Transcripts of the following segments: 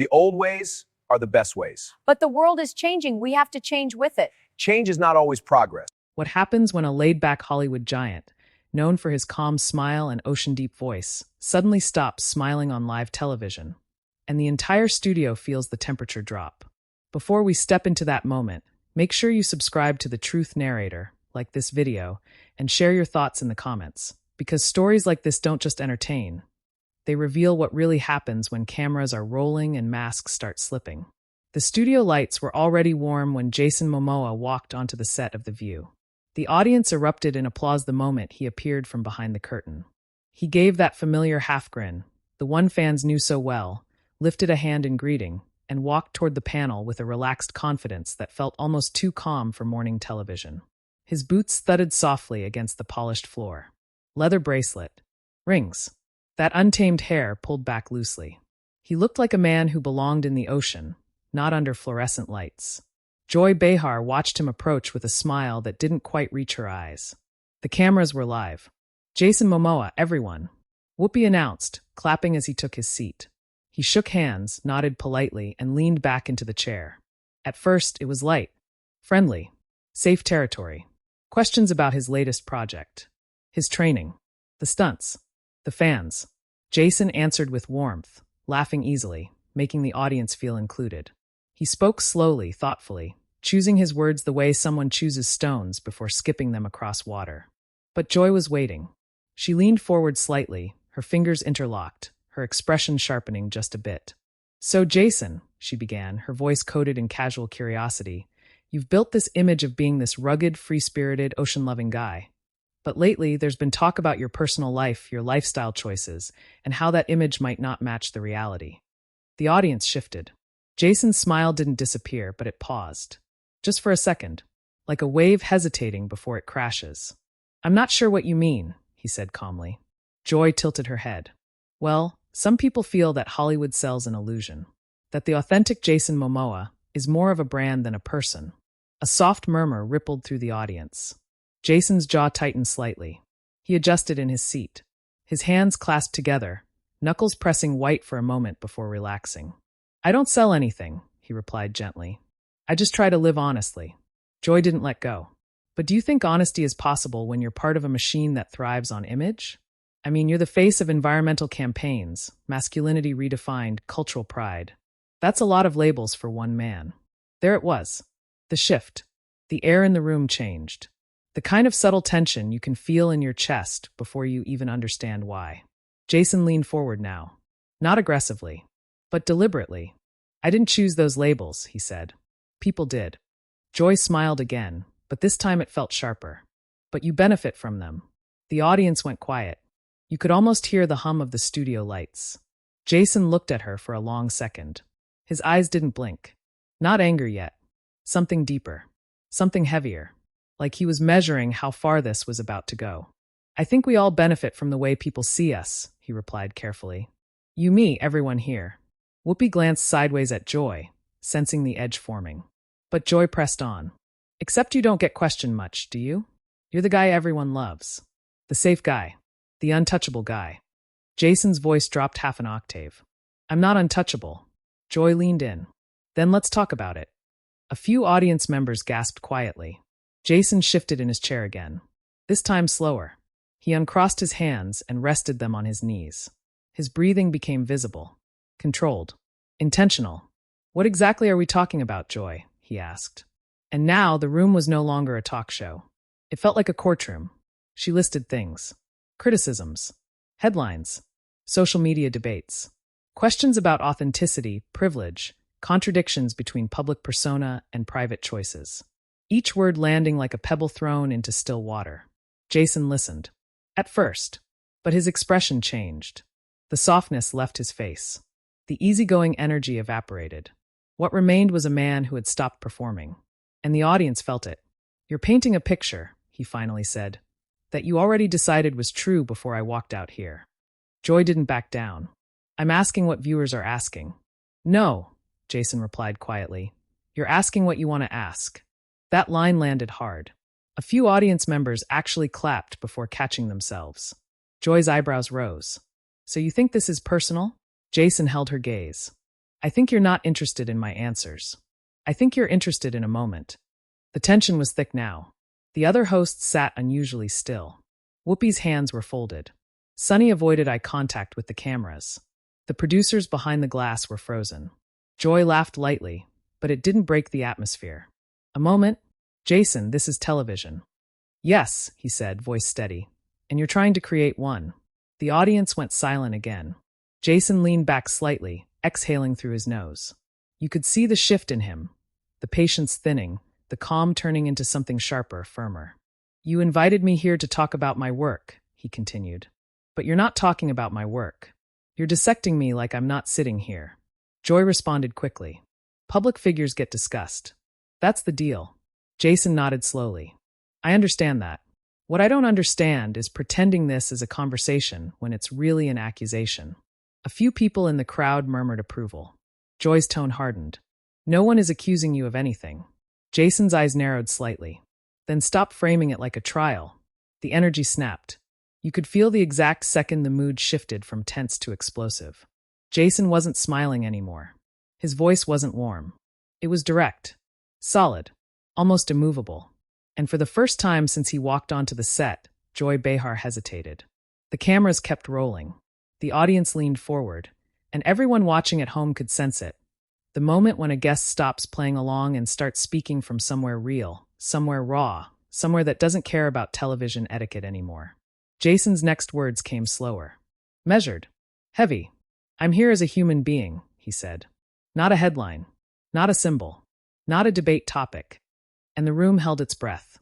The old ways are the best ways. But the world is changing. We have to change with it. Change is not always progress. What happens when a laid-back Hollywood giant, known for his calm smile and ocean-deep voice, suddenly stops smiling on live television, and the entire studio feels the temperature drop? Before we step into that moment, make sure you subscribe to The Truth Narrator, like this video, and share your thoughts in the comments, because stories like this don't just entertain. They reveal what really happens when cameras are rolling and masks start slipping. The studio lights were already warm when Jason Momoa walked onto the set of The View. The audience erupted in applause the moment he appeared from behind the curtain. He gave that familiar half-grin, the one fans knew so well, lifted a hand in greeting, and walked toward the panel with a relaxed confidence that felt almost too calm for morning television. His boots thudded softly against the polished floor. Leather bracelet. Rings. That untamed hair pulled back loosely. He looked like a man who belonged in the ocean, not under fluorescent lights. Joy Behar watched him approach with a smile that didn't quite reach her eyes. The cameras were live. Jason Momoa, everyone. Whoopi announced, clapping as he took his seat. He shook hands, nodded politely, and leaned back into the chair. At first, it was light, friendly, safe territory. Questions about his latest project, his training, the stunts, the fans. Jason answered with warmth, laughing easily, making the audience feel included. He spoke slowly, thoughtfully, choosing his words the way someone chooses stones before skipping them across water. But Joy was waiting. She leaned forward slightly, her fingers interlocked, her expression sharpening just a bit. "So, Jason," she began, her voice coated in casual curiosity, "you've built this image of being this rugged, free-spirited, ocean-loving guy. But lately, there's been talk about your personal life, your lifestyle choices, and how that image might not match the reality." The audience shifted. Jason's smile didn't disappear, but it paused. Just for a second, like a wave hesitating before it crashes. "I'm not sure what you mean," he said calmly. Joy tilted her head. "Well, some people feel that Hollywood sells an illusion, that the authentic Jason Momoa is more of a brand than a person." A soft murmur rippled through the audience. Jason's jaw tightened slightly. He adjusted in his seat, his hands clasped together, knuckles pressing white for a moment before relaxing. "I don't sell anything," he replied gently. "I just try to live honestly." Joy didn't let go. "But do you think honesty is possible when you're part of a machine that thrives on image? I mean, you're the face of environmental campaigns, masculinity redefined, cultural pride. That's a lot of labels for one man." There it was. The shift. The air in the room changed. The kind of subtle tension you can feel in your chest before you even understand why. Jason leaned forward now. Not aggressively, but deliberately. "I didn't choose those labels," he said. "People did." Joy smiled again, but this time it felt sharper. "But you benefit from them." The audience went quiet. You could almost hear the hum of the studio lights. Jason looked at her for a long second. His eyes didn't blink. Not anger yet. Something deeper. Something heavier. Like he was measuring how far this was about to go. "I think we all benefit from the way people see us," he replied carefully. "You, me, everyone here." Whoopi glanced sideways at Joy, sensing the edge forming. But Joy pressed on. "Except you don't get questioned much, do you? You're the guy everyone loves. The safe guy. The untouchable guy." Jason's voice dropped half an octave. "I'm not untouchable." Joy leaned in. "Then let's talk about it." A few audience members gasped quietly. Jason shifted in his chair again. This time slower. He uncrossed his hands and rested them on his knees. His breathing became visible. Controlled. Intentional. "What exactly are we talking about, Joy?" he asked. And now the room was no longer a talk show. It felt like a courtroom. She listed things. Criticisms. Headlines. Social media debates. Questions about authenticity, privilege, contradictions between public persona and private choices. Each word landing like a pebble thrown into still water. Jason listened. At first. But his expression changed. The softness left his face. The easygoing energy evaporated. What remained was a man who had stopped performing. And the audience felt it. "You're painting a picture," he finally said, "that you already decided was true before I walked out here." Joy didn't back down. "I'm asking what viewers are asking." "No," Jason replied quietly. "You're asking what you want to ask." That line landed hard. A few audience members actually clapped before catching themselves. Joy's eyebrows rose. "So you think this is personal?" Jason held her gaze. I think you're not interested in my answers. I think you're interested in a moment. The tension was thick now. The other hosts sat unusually still. Whoopi's hands were folded. Sunny avoided eye contact with the cameras. The producers behind the glass were frozen. Joy laughed lightly, but it didn't break the atmosphere. A moment. Jason, this is television. Yes, he said, voice steady. And you're trying to create one. The audience went silent again. Jason leaned back slightly, exhaling through his nose. You could see the shift in him, the patience thinning, the calm turning into something sharper, firmer. You invited me here to talk about my work, he continued. But you're not talking about my work. You're dissecting me like I'm not sitting here. Joy responded quickly. Public figures get discussed. That's the deal. Jason nodded slowly. I understand that. What I don't understand is pretending this is a conversation when it's really an accusation. A few people in the crowd murmured approval. Joy's tone hardened. No one is accusing you of anything. Jason's eyes narrowed slightly. Then stop framing it like a trial. The energy snapped. You could feel the exact second the mood shifted from tense to explosive. Jason wasn't smiling anymore. His voice wasn't warm. It was direct, solid, almost immovable. And for the first time since he walked onto the set, Joy Behar hesitated. The cameras kept rolling. The audience leaned forward, and everyone watching at home could sense it. The moment when a guest stops playing along and starts speaking from somewhere real, somewhere raw, somewhere that doesn't care about television etiquette anymore. Jason's next words came slower. Measured. Heavy. I'm here as a human being, he said. Not a headline. Not a symbol. Not a debate topic. And the room held its breath.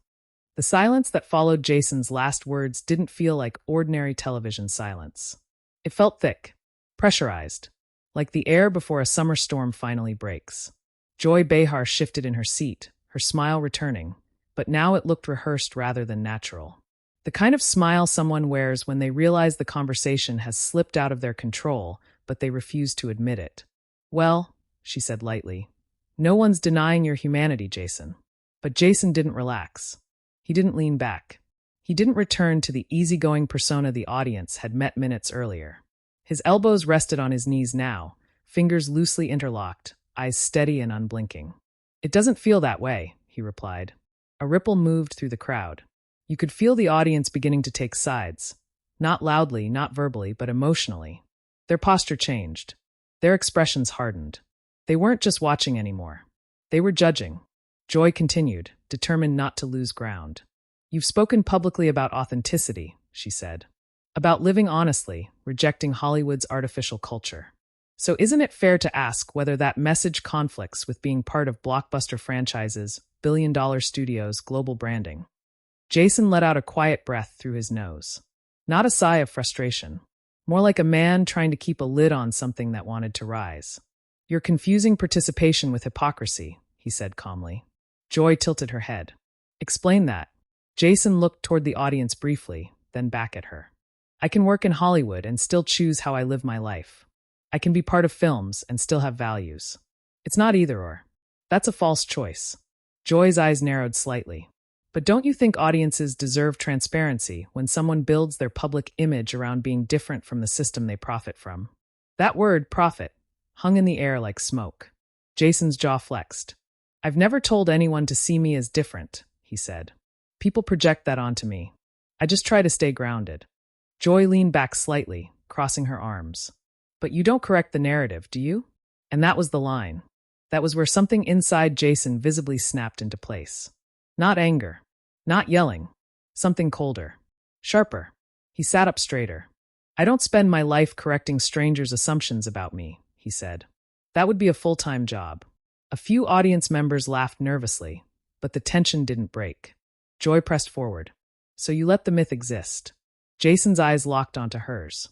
The silence that followed Jason's last words didn't feel like ordinary television silence. It felt thick, pressurized, like the air before a summer storm finally breaks. Joy Behar shifted in her seat, her smile returning, but now it looked rehearsed rather than natural. The kind of smile someone wears when they realize the conversation has slipped out of their control, but they refuse to admit it. Well, she said lightly, no one's denying your humanity, Jason. But Jason didn't relax. He didn't lean back. He didn't return to the easygoing persona the audience had met minutes earlier. His elbows rested on his knees now, fingers loosely interlocked, eyes steady and unblinking. It doesn't feel that way, he replied. A ripple moved through the crowd. You could feel the audience beginning to take sides. Not loudly, not verbally, but emotionally. Their posture changed. Their expressions hardened. They weren't just watching anymore. They were judging. Joy continued, determined not to lose ground. You've spoken publicly about authenticity, she said. About living honestly, rejecting Hollywood's artificial culture. So isn't it fair to ask whether that message conflicts with being part of blockbuster franchises, billion-dollar studios, global branding? Jason let out a quiet breath through his nose. Not a sigh of frustration. More like a man trying to keep a lid on something that wanted to rise. You're confusing participation with hypocrisy, he said calmly. Joy tilted her head. Explain that. Jason looked toward the audience briefly, then back at her. I can work in Hollywood and still choose how I live my life. I can be part of films and still have values. It's not either or. That's a false choice. Joy's eyes narrowed slightly. But don't you think audiences deserve transparency when someone builds their public image around being different from the system they profit from? That word, profit, hung in the air like smoke. Jason's jaw flexed. I've never told anyone to see me as different, he said. People project that onto me. I just try to stay grounded. Joy leaned back slightly, crossing her arms. But you don't correct the narrative, do you? And that was the line. That was where something inside Jason visibly snapped into place. Not anger. Not yelling. Something colder. Sharper. He sat up straighter. I don't spend my life correcting strangers' assumptions about me, he said. That would be a full-time job. A few audience members laughed nervously, but the tension didn't break. Joy pressed forward. So you let the myth exist. Jason's eyes locked onto hers.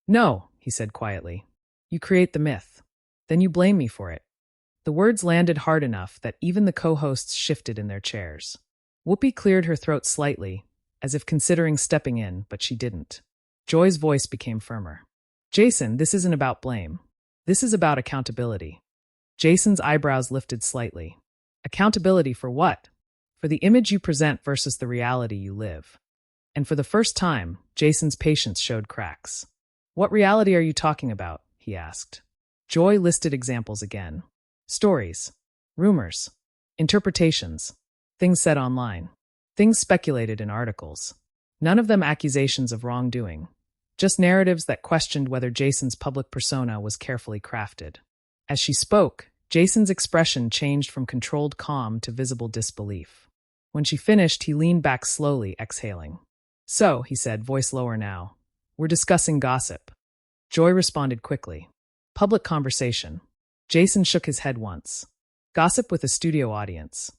No, he said quietly. You create the myth. Then you blame me for it. The words landed hard enough that even the co-hosts shifted in their chairs. Whoopi cleared her throat slightly, as if considering stepping in, but she didn't. Joy's voice became firmer. Jason, this isn't about blame. This is about accountability. Jason's eyebrows lifted slightly. Accountability for what? For the image you present versus the reality you live. And for the first time, Jason's patience showed cracks. What reality are you talking about? He asked. Joy listed examples again. Stories, rumors, interpretations, things said online, things speculated in articles. None of them accusations of wrongdoing, just narratives that questioned whether Jason's public persona was carefully crafted. As she spoke, Jason's expression changed from controlled calm to visible disbelief. When she finished, he leaned back slowly, exhaling. So, he said, voice lower now, we're discussing gossip. Joy responded quickly. Public conversation. Jason shook his head once. Gossip with a studio audience.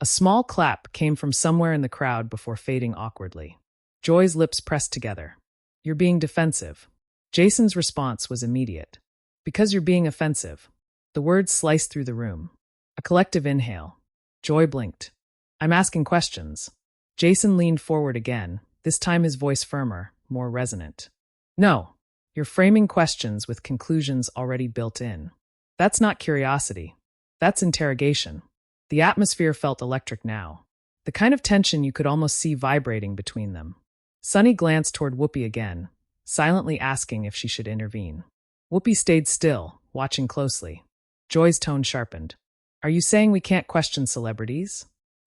A small clap came from somewhere in the crowd before fading awkwardly. Joy's lips pressed together. You're being defensive. Jason's response was immediate. Because you're being offensive. The words sliced through the room. A collective inhale. Joy blinked. I'm asking questions. Jason leaned forward again, this time his voice firmer, more resonant. No, you're framing questions with conclusions already built in. That's not curiosity. That's interrogation. The atmosphere felt electric now. The kind of tension you could almost see vibrating between them. Sunny glanced toward Whoopi again, silently asking if she should intervene. Whoopi stayed still, watching closely. Joy's tone sharpened. Are you saying we can't question celebrities?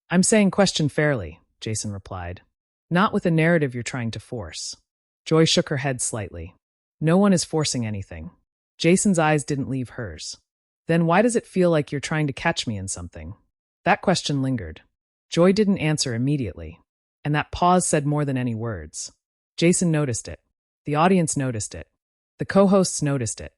I'm saying question fairly, Jason replied. Not with a narrative you're trying to force. Joy shook her head slightly. No one is forcing anything. Jason's eyes didn't leave hers. Then why does it feel like you're trying to catch me in something? That question lingered. Joy didn't answer immediately. And that pause said more than any words. Jason noticed it. The audience noticed it. The co-hosts noticed it.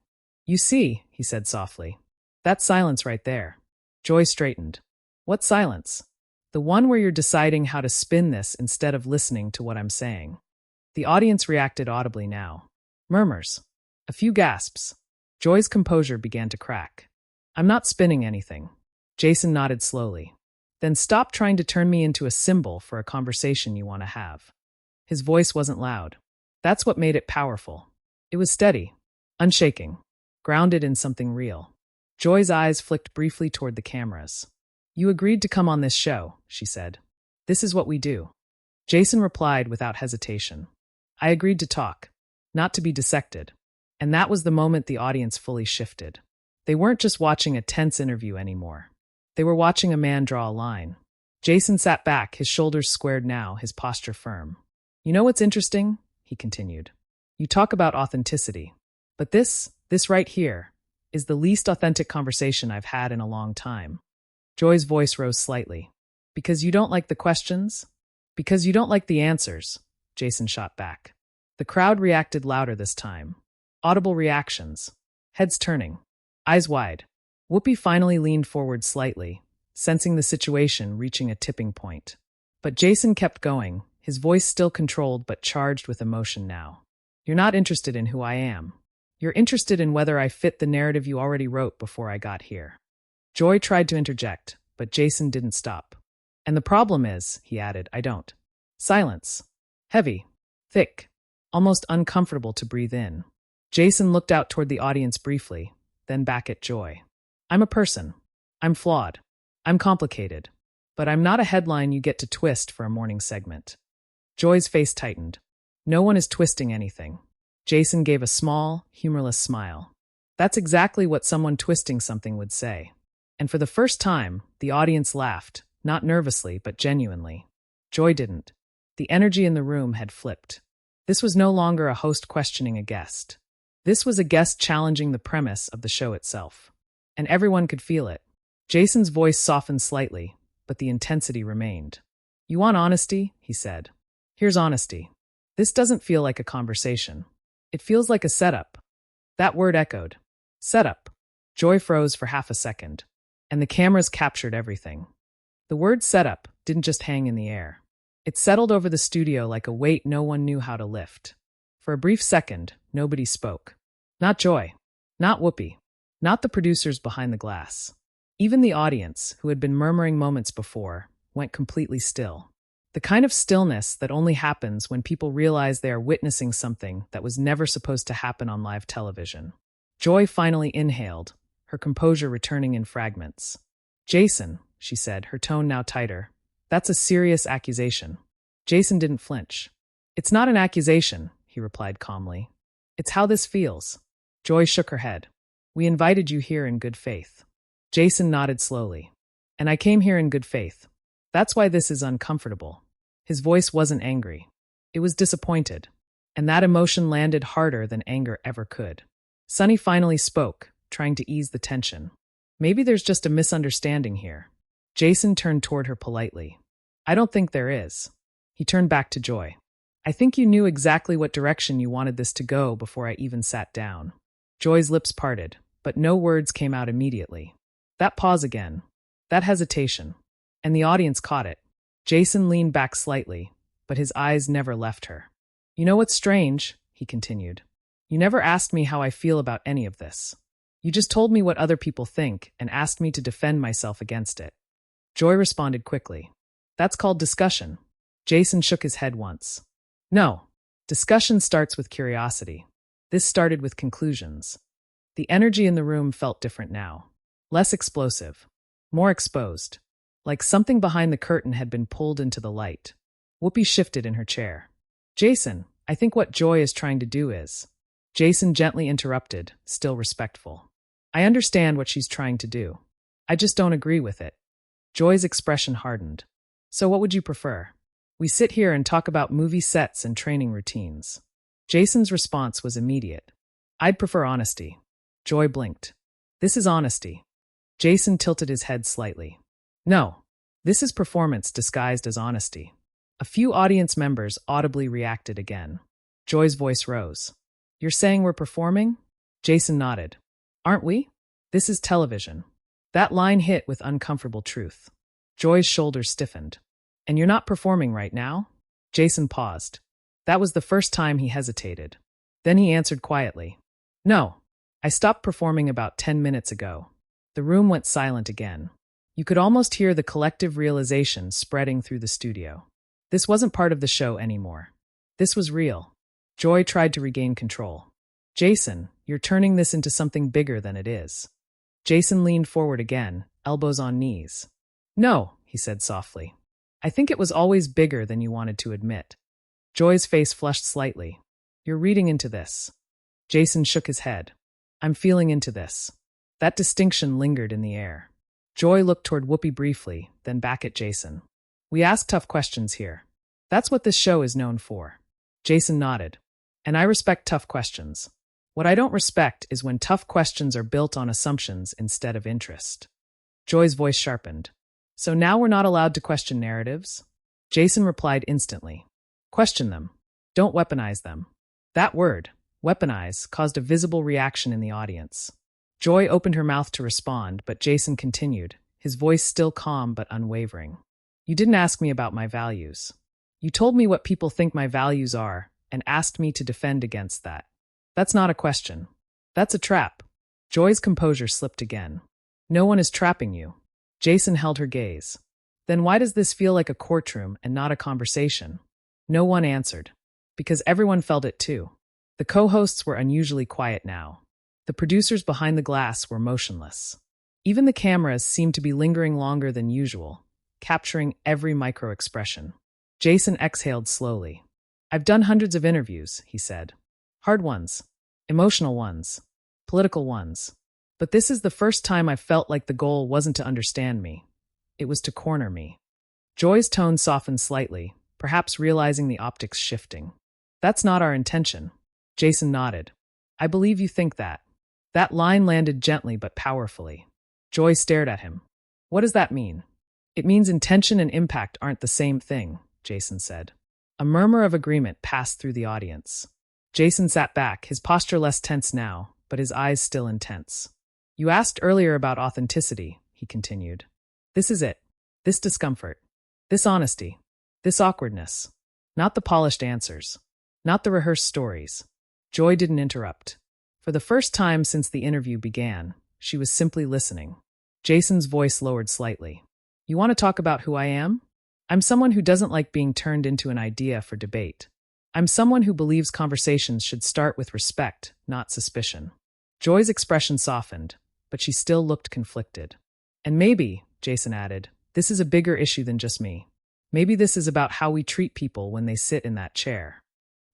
You see, he said softly. That silence right there. Joy straightened. What silence? The one where you're deciding how to spin this instead of listening to what I'm saying. The audience reacted audibly now. Murmurs. A few gasps. Joy's composure began to crack. I'm not spinning anything. Jason nodded slowly. Then stop trying to turn me into a symbol for a conversation you want to have. His voice wasn't loud. That's what made it powerful. It was steady, unshaking, grounded in something real. Joy's eyes flicked briefly toward the cameras. You agreed to come on this show, she said. This is what we do. Jason replied without hesitation. I agreed to talk, not to be dissected. And that was the moment the audience fully shifted. They weren't just watching a tense interview anymore. They were watching a man draw a line. Jason sat back, his shoulders squared now, his posture firm. You know what's interesting? He continued. You talk about authenticity. But this right here, is the least authentic conversation I've had in a long time. Joy's voice rose slightly. Because you don't like the questions? Because you don't like the answers, Jason shot back. The crowd reacted louder this time. Audible reactions. Heads turning. Eyes wide. Whoopi finally leaned forward slightly, sensing the situation reaching a tipping point. But Jason kept going, his voice still controlled but charged with emotion now. You're not interested in who I am. You're interested in whether I fit the narrative you already wrote before I got here. Joy tried to interject, but Jason didn't stop. And the problem is, he added, I don't. Silence. Heavy. Thick. Almost uncomfortable to breathe in. Jason looked out toward the audience briefly, then back at Joy. I'm a person. I'm flawed. I'm complicated. But I'm not a headline you get to twist for a morning segment. Joy's face tightened. No one is twisting anything. Jason gave a small, humorless smile. That's exactly what someone twisting something would say. And for the first time, the audience laughed, not nervously, but genuinely. Joy didn't. The energy in the room had flipped. This was no longer a host questioning a guest. This was a guest challenging the premise of the show itself. And everyone could feel it. Jason's voice softened slightly, but the intensity remained. You want honesty? He said. Here's honesty. This doesn't feel like a conversation. It feels like a setup. That word echoed. Setup. Joy froze for half a second, and the cameras captured everything. The word setup didn't just hang in the air. It settled over the studio like a weight no one knew how to lift. For a brief second, nobody spoke. Not Joy. Not Whoopi. Not the producers behind the glass. Even the audience, who had been murmuring moments before, went completely still. The kind of stillness that only happens when people realize they are witnessing something that was never supposed to happen on live television. Joy finally inhaled, her composure returning in fragments. Jason, she said, her tone now tighter, that's a serious accusation. Jason didn't flinch. It's not an accusation, he replied calmly. It's how this feels. Joy shook her head. We invited you here in good faith. Jason nodded slowly. And I came here in good faith. That's why this is uncomfortable. His voice wasn't angry. It was disappointed. And that emotion landed harder than anger ever could. Sunny finally spoke, trying to ease the tension. Maybe there's just a misunderstanding here. Jason turned toward her politely. I don't think there is. He turned back to Joy. I think you knew exactly what direction you wanted this to go before I even sat down. Joy's lips parted, but no words came out immediately. That pause again. That hesitation. And the audience caught it. Jason leaned back slightly, but his eyes never left her. You know what's strange? He continued. You never asked me how I feel about any of this. You just told me what other people think and asked me to defend myself against it. Joy responded quickly. That's called discussion. Jason shook his head once. No, discussion starts with curiosity. This started with conclusions. The energy in the room felt different now. Less explosive. More exposed. Like something behind the curtain had been pulled into the light. Whoopi shifted in her chair. Jason, I think what Joy is trying to do is... Jason gently interrupted, still respectful. I understand what she's trying to do. I just don't agree with it. Joy's expression hardened. So what would you prefer? We sit here and talk about movie sets and training routines. Jason's response was immediate. I'd prefer honesty. Joy blinked. This is honesty. Jason tilted his head slightly. No, this is performance disguised as honesty. A few audience members audibly reacted again. Joy's voice rose. You're saying we're performing? Jason nodded. Aren't we? This is television. That line hit with uncomfortable truth. Joy's shoulders stiffened. And you're not performing right now? Jason paused. That was the first time he hesitated. Then he answered quietly. No, I stopped performing about 10 minutes ago. The room went silent again. You could almost hear the collective realization spreading through the studio. This wasn't part of the show anymore. This was real. Joy tried to regain control. Jason, you're turning this into something bigger than it is. Jason leaned forward again, elbows on knees. No, he said softly. I think it was always bigger than you wanted to admit. Joy's face flushed slightly. You're reading into this. Jason shook his head. I'm feeling into this. That distinction lingered in the air. Joy looked toward Whoopi briefly, then back at Jason. We ask tough questions here. That's what this show is known for. Jason nodded. And I respect tough questions. What I don't respect is when tough questions are built on assumptions instead of interest. Joy's voice sharpened. So now we're not allowed to question narratives? Jason replied instantly. Question them. Don't weaponize them. That word, weaponize, caused a visible reaction in the audience. Joy opened her mouth to respond, but Jason continued, his voice still calm but unwavering. You didn't ask me about my values. You told me what people think my values are and asked me to defend against that. That's not a question. That's a trap. Joy's composure slipped again. No one is trapping you. Jason held her gaze. Then why does this feel like a courtroom and not a conversation? No one answered. Because everyone felt it too. The co-hosts were unusually quiet now. The producers behind the glass were motionless. Even the cameras seemed to be lingering longer than usual, capturing every micro-expression. Jason exhaled slowly. I've done hundreds of interviews, he said. Hard ones. Emotional ones. Political ones. But this is the first time I felt like the goal wasn't to understand me. It was to corner me. Joy's tone softened slightly, perhaps realizing the optics shifting. That's not our intention. Jason nodded. I believe you think that. That line landed gently but powerfully. Joy stared at him. What does that mean? It means intention and impact aren't the same thing, Jason said. A murmur of agreement passed through the audience. Jason sat back, his posture less tense now, but his eyes still intense. You asked earlier about authenticity, he continued. This is it. This discomfort. This honesty. This awkwardness. Not the polished answers. Not the rehearsed stories. Joy didn't interrupt. For the first time since the interview began, she was simply listening. Jason's voice lowered slightly. You want to talk about who I am? I'm someone who doesn't like being turned into an idea for debate. I'm someone who believes conversations should start with respect, not suspicion. Joy's expression softened, but she still looked conflicted. And maybe, Jason added, this is a bigger issue than just me. Maybe this is about how we treat people when they sit in that chair.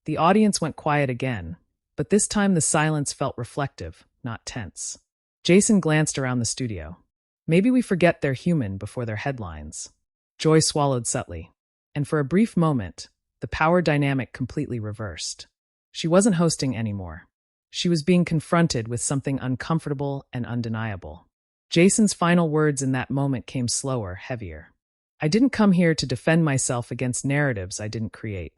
The audience went quiet again, but this time the silence felt reflective, not tense. Jason glanced around the studio. Maybe we forget they're human before their headlines. Joy swallowed subtly. And for a brief moment, the power dynamic completely reversed. She wasn't hosting anymore. She was being confronted with something uncomfortable and undeniable. Jason's final words in that moment came slower, heavier. I didn't come here to defend myself against narratives I didn't create.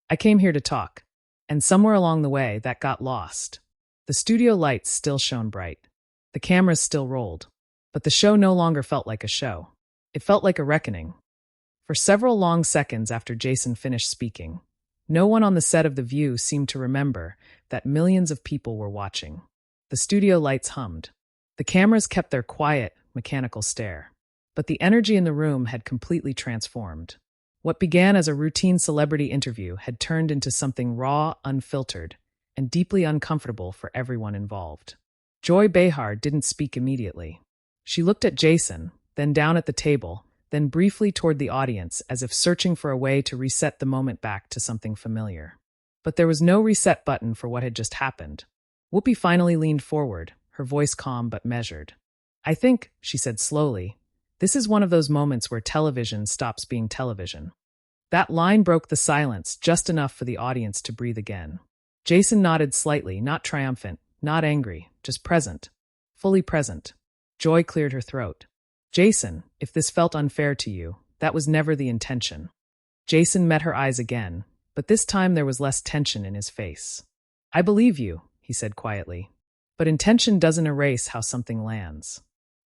I came here to talk. And somewhere along the way, that got lost. The studio lights still shone bright. The cameras still rolled. But the show no longer felt like a show. It felt like a reckoning. For several long seconds after Jason finished speaking, no one on the set of The View seemed to remember that millions of people were watching. The studio lights hummed. The cameras kept their quiet, mechanical stare. But the energy in the room had completely transformed. What began as a routine celebrity interview had turned into something raw, unfiltered, and deeply uncomfortable for everyone involved. Joy Behar didn't speak immediately. She looked at Jason, then down at the table, then briefly toward the audience as if searching for a way to reset the moment back to something familiar. But there was no reset button for what had just happened. Whoopi finally leaned forward, her voice calm but measured. I think, she said slowly, this is one of those moments where television stops being television. That line broke the silence just enough for the audience to breathe again. Jason nodded slightly, not triumphant, not angry, just present. Fully present. Joy cleared her throat. Jason, if this felt unfair to you, that was never the intention. Jason met her eyes again, but this time there was less tension in his face. I believe you, he said quietly, but intention doesn't erase how something lands.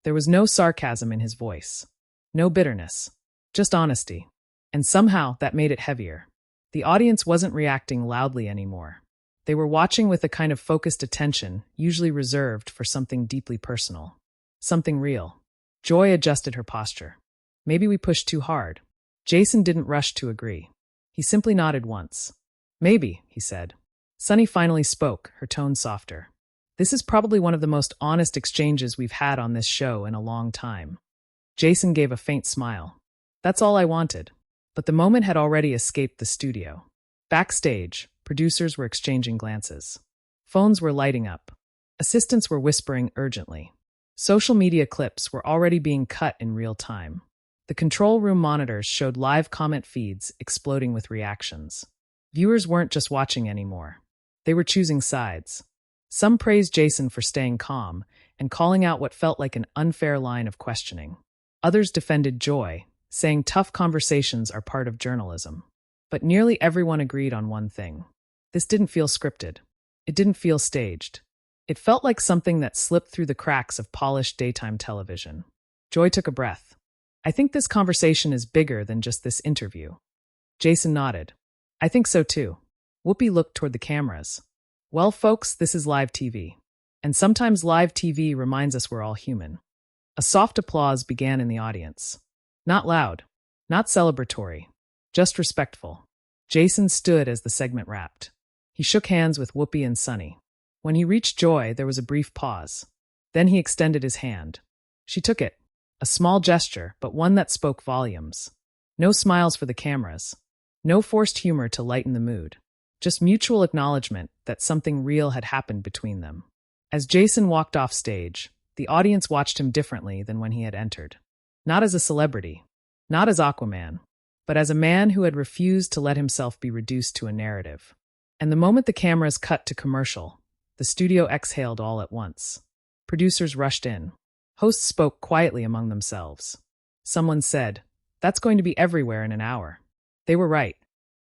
There was no sarcasm in his voice, no bitterness, just honesty. And somehow that made it heavier. The audience wasn't reacting loudly anymore. They were watching with a kind of focused attention, usually reserved for something deeply personal. Something real. Joy adjusted her posture. Maybe we pushed too hard. Jason didn't rush to agree. He simply nodded once. Maybe, he said. Sunny finally spoke, her tone softer. This is probably one of the most honest exchanges we've had on this show in a long time. Jason gave a faint smile. That's all I wanted. But the moment had already escaped the studio. Backstage, producers were exchanging glances. Phones were lighting up. Assistants were whispering urgently. Social media clips were already being cut in real time. The control room monitors showed live comment feeds exploding with reactions. Viewers weren't just watching anymore. They were choosing sides. Some praised Jason for staying calm and calling out what felt like an unfair line of questioning. Others defended Joy, saying tough conversations are part of journalism. But nearly everyone agreed on one thing. This didn't feel scripted. It didn't feel staged. It felt like something that slipped through the cracks of polished daytime television. Joy took a breath. I think this conversation is bigger than just this interview. Jason nodded. I think so too. Whoopi looked toward the cameras. Well, folks, this is live TV. And sometimes live TV reminds us we're all human. A soft applause began in the audience. Not loud, not celebratory, just respectful. Jason stood as the segment wrapped. He shook hands with Whoopi and Sunny. When he reached Joy, there was a brief pause. Then he extended his hand. She took it. A small gesture, but one that spoke volumes. No smiles for the cameras. No forced humor to lighten the mood. Just mutual acknowledgement that something real had happened between them. As Jason walked off stage, the audience watched him differently than when he had entered. Not as a celebrity, not as Aquaman, but as a man who had refused to let himself be reduced to a narrative. And the moment the cameras cut to commercial, the studio exhaled all at once. Producers rushed in. Hosts spoke quietly among themselves. Someone said, "That's going to be everywhere in an hour." They were right.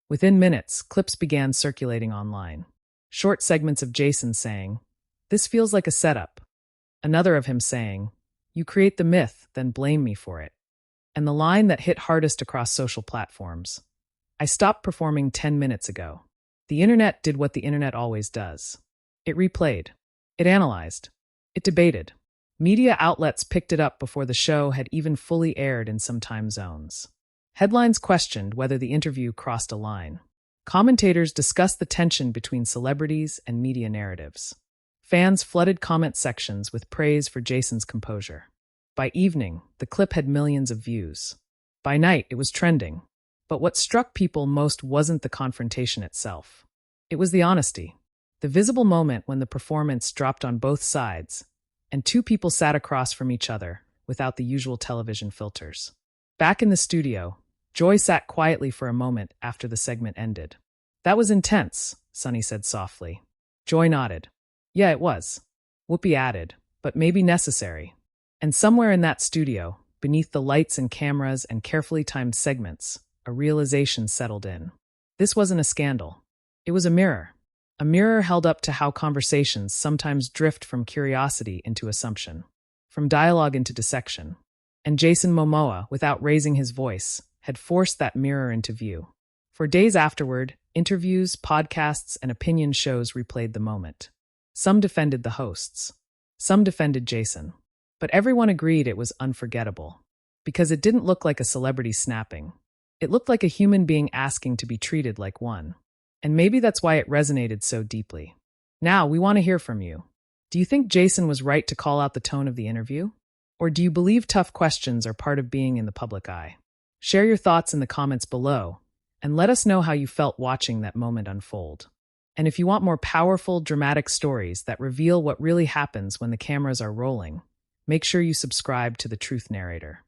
Within minutes, clips began circulating online. Short segments of Jason saying, "This feels like a setup." Another of him saying, "You create the myth, then blame me for it." And the line that hit hardest across social platforms. "I stopped performing 10 minutes ago." The internet did what the internet always does. It replayed. It analyzed. It debated. Media outlets picked it up before the show had even fully aired in some time zones. Headlines questioned whether the interview crossed a line. Commentators discussed the tension between celebrities and media narratives. Fans flooded comment sections with praise for Jason's composure. By evening, the clip had millions of views. By night, it was trending. But what struck people most wasn't the confrontation itself. It was the honesty. The visible moment when the performance dropped on both sides, and two people sat across from each other without the usual television filters. Back in the studio, Joy sat quietly for a moment after the segment ended. "That was intense," Sunny said softly. Joy nodded. "Yeah, it was." Whoopi added, "But maybe necessary." And somewhere in that studio, beneath the lights and cameras and carefully timed segments, a realization settled in. This wasn't a scandal. It was a mirror. A mirror held up to how conversations sometimes drift from curiosity into assumption, from dialogue into dissection. And Jason Momoa, without raising his voice, had forced that mirror into view. For days afterward, interviews, podcasts, and opinion shows replayed the moment. Some defended the hosts. Some defended Jason. But everyone agreed it was unforgettable. Because it didn't look like a celebrity snapping. It looked like a human being asking to be treated like one. And maybe that's why it resonated so deeply. Now, we want to hear from you. Do you think Jason was right to call out the tone of the interview? Or do you believe tough questions are part of being in the public eye? Share your thoughts in the comments below, and let us know how you felt watching that moment unfold. And if you want more powerful, dramatic stories that reveal what really happens when the cameras are rolling, make sure you subscribe to The Truth Narrator.